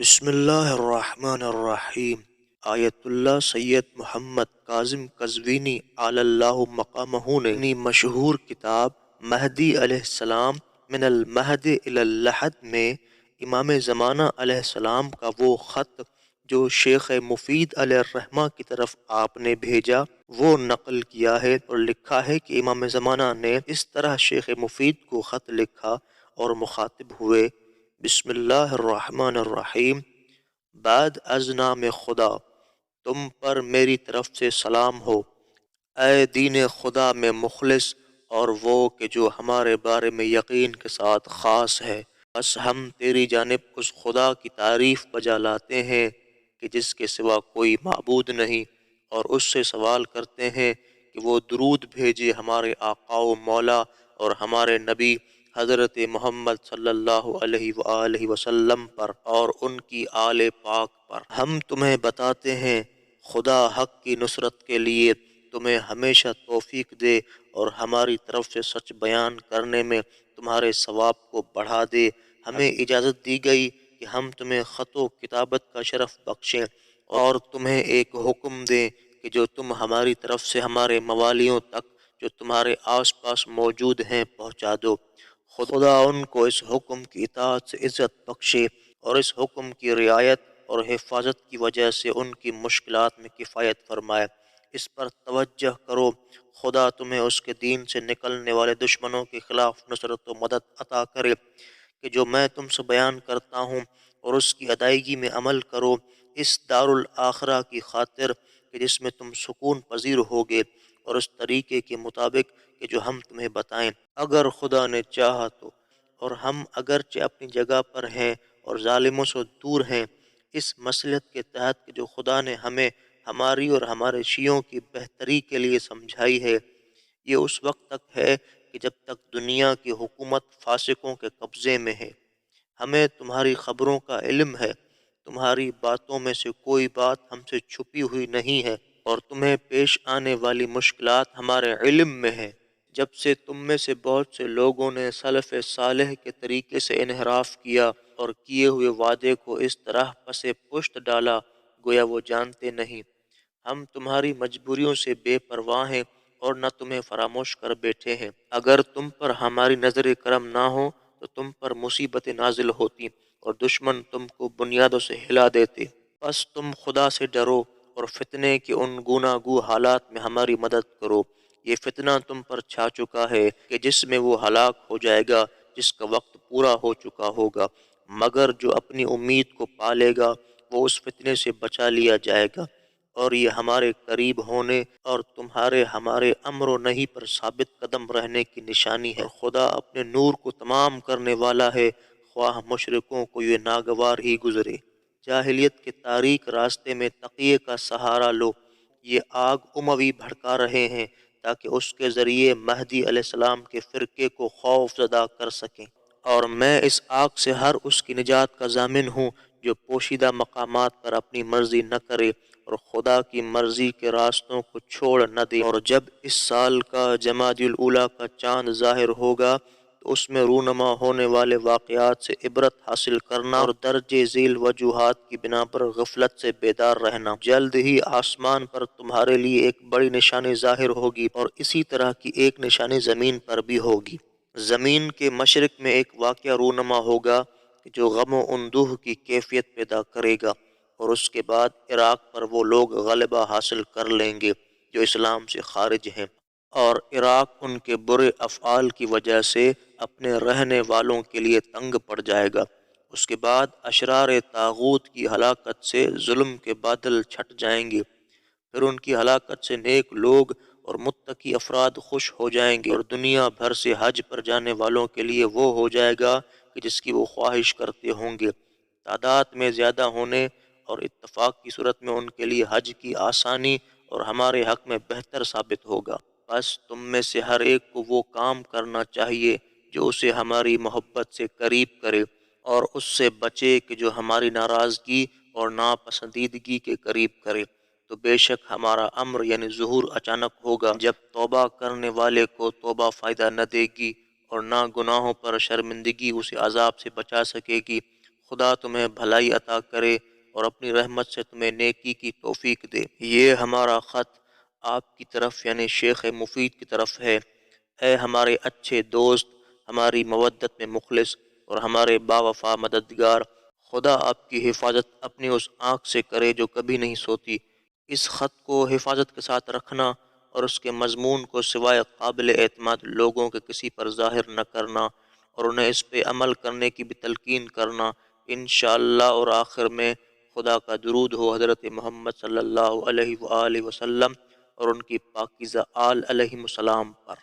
بسم اللہ الرحمن الرحیم۔ آیت اللہ سید محمد کاظم قزوینی علی اللہ مقامہ نے اپنی مشہور کتاب مہدی علیہ السلام من المہد الی اللحد میں امام زمانہ علیہ السلام کا وہ خط جو شیخ مفید علیہ الرحمہ کی طرف آپ نے بھیجا وہ نقل کیا ہے اور لکھا ہے کہ امام زمانہ نے اس طرح شیخ مفید کو خط لکھا اور مخاطب ہوئے: بسم اللہ الرحمن الرحیم۔ بعد از نام خدا، تم پر میری طرف سے سلام ہو، اے دین خدا میں مخلص اور وہ کہ جو ہمارے بارے میں یقین کے ساتھ خاص ہے۔ بس ہم تیری جانب اس خدا کی تعریف بجا لاتے ہیں کہ جس کے سوا کوئی معبود نہیں، اور اس سے سوال کرتے ہیں کہ وہ درود بھیجے ہمارے آقا و مولا اور ہمارے نبی حضرت محمد صلی اللہ علیہ وآلہ وسلم پر اور ان کی آل پاک پر۔ ہم تمہیں بتاتے ہیں خدا حق کی نصرت کے لیے تمہیں ہمیشہ توفیق دے اور ہماری طرف سے سچ بیان کرنے میں تمہارے ثواب کو بڑھا دے۔ ہمیں اجازت دی گئی کہ ہم تمہیں خط و کتابت کا شرف بخشیں اور تمہیں ایک حکم دیں کہ جو تم ہماری طرف سے ہمارے موالیوں تک جو تمہارے آس پاس موجود ہیں پہنچا دو۔ خدا ان کو اس حکم کی اطاعت سے عزت بخشے اور اس حکم کی رعایت اور حفاظت کی وجہ سے ان کی مشکلات میں کفایت فرمائے۔ اس پر توجہ کرو، خدا تمہیں اس کے دین سے نکلنے والے دشمنوں کے خلاف نصرت و مدد عطا کرے کہ جو میں تم سے بیان کرتا ہوں اور اس کی ادائیگی میں عمل کرو، اس دارالآخرہ کی خاطر کہ جس میں تم سکون پذیر ہوگے، اور اس طریقے کے مطابق کہ جو ہم تمہیں بتائیں۔ اگر خدا نے چاہا تو، اور ہم اگرچہ اپنی جگہ پر ہیں اور ظالموں سے دور ہیں، اس مصلحت کے تحت کہ جو خدا نے ہمیں ہماری اور ہمارے شیعوں کی بہتری کے لیے سمجھائی ہے، یہ اس وقت تک ہے کہ جب تک دنیا کی حکومت فاسقوں کے قبضے میں ہے۔ ہمیں تمہاری خبروں کا علم ہے، تمہاری باتوں میں سے کوئی بات ہم سے چھپی ہوئی نہیں ہے، اور تمہیں پیش آنے والی مشکلات ہمارے علم میں ہیں۔ جب سے تم میں سے بہت سے لوگوں نے سلف صالح کے طریقے سے انحراف کیا اور کیے ہوئے وعدے کو اس طرح پس پشت ڈالا گویا وہ جانتے نہیں۔ ہم تمہاری مجبوریوں سے بے پرواہ ہیں اور نہ تمہیں فراموش کر بیٹھے ہیں۔ اگر تم پر ہماری نظر کرم نہ ہو تو تم پر مصیبتیں نازل ہوتی اور دشمن تم کو بنیادوں سے ہلا دیتے۔ بس تم خدا سے ڈرو اور فتنے کے ان گوناگو حالات میں ہماری مدد کرو۔ یہ فتنہ تم پر چھا چکا ہے کہ جس میں وہ ہلاک ہو جائے گا جس کا وقت پورا ہو چکا ہوگا، مگر جو اپنی امید کو پالے گا وہ اس فتنے سے بچا لیا جائے گا، اور یہ ہمارے قریب ہونے اور تمہارے ہمارے امر و نہی پر ثابت قدم رہنے کی نشانی ہے۔ اور خدا اپنے نور کو تمام کرنے والا ہے، خواہ مشرکوں کو یہ ناگوار ہی گزرے۔ جاہلیت کے تاریک راستے میں تقیے کا سہارا لو، یہ آگ اموی بھڑکا رہے ہیں تاکہ اس کے ذریعے مہدی علیہ السلام کے فرقے کو خوف زدہ کر سکیں، اور میں اس آگ سے ہر اس کی نجات کا ضامن ہوں جو پوشیدہ مقامات پر اپنی مرضی نہ کرے اور خدا کی مرضی کے راستوں کو چھوڑ نہ دے۔ اور جب اس سال کا جمادی الاولیٰ کا چاند ظاہر ہوگا تو اس میں رونما ہونے والے واقعات سے عبرت حاصل کرنا اور درج ذیل وجوہات کی بنا پر غفلت سے بیدار رہنا۔ جلد ہی آسمان پر تمہارے لیے ایک بڑی نشانی ظاہر ہوگی، اور اسی طرح کی ایک نشانی زمین پر بھی ہوگی۔ زمین کے مشرق میں ایک واقعہ رونما ہوگا جو غم و اندوہ کی کیفیت پیدا کرے گا، اور اس کے بعد عراق پر وہ لوگ غلبہ حاصل کر لیں گے جو اسلام سے خارج ہیں، اور عراق ان کے برے افعال کی وجہ سے اپنے رہنے والوں کے لیے تنگ پڑ جائے گا۔ اس کے بعد اشرار طاغوت کی ہلاکت سے ظلم کے بادل چھٹ جائیں گے، پھر ان کی ہلاکت سے نیک لوگ اور متقی افراد خوش ہو جائیں گے، اور دنیا بھر سے حج پر جانے والوں کے لیے وہ ہو جائے گا کہ جس کی وہ خواہش کرتے ہوں گے۔ تعداد میں زیادہ ہونے اور اتفاق کی صورت میں ان کے لیے حج کی آسانی اور ہمارے حق میں بہتر ثابت ہوگا۔ بس تم میں سے ہر ایک کو وہ کام کرنا چاہیے جو اسے ہماری محبت سے قریب کرے، اور اس سے بچے کہ جو ہماری ناراضگی اور ناپسندیدگی کے قریب کرے۔ تو بے شک ہمارا امر یعنی ظہور اچانک ہوگا جب توبہ کرنے والے کو توبہ فائدہ نہ دے گی اور نہ گناہوں پر شرمندگی اسے عذاب سے بچا سکے گی۔ خدا تمہیں بھلائی عطا کرے اور اپنی رحمت سے تمہیں نیکی کی توفیق دے۔ یہ ہمارا خط آپ کی طرف یعنی شیخ مفید کی طرف ہے۔ اے ہمارے اچھے دوست، ہماری مودت میں مخلص اور ہمارے باوفا مددگار، خدا آپ کی حفاظت اپنی اس آنکھ سے کرے جو کبھی نہیں سوتی۔ اس خط کو حفاظت کے ساتھ رکھنا اور اس کے مضمون کو سوائے قابل اعتماد لوگوں کے کسی پر ظاہر نہ کرنا اور انہیں اس پہ عمل کرنے کی بھی تلقین کرنا انشاءاللہ۔ اور آخر میں خدا کا درود ہو حضرت محمد صلی اللہ علیہ وآلہ وسلم اور ان کی پاکیزہ آل علیہم السلام پر۔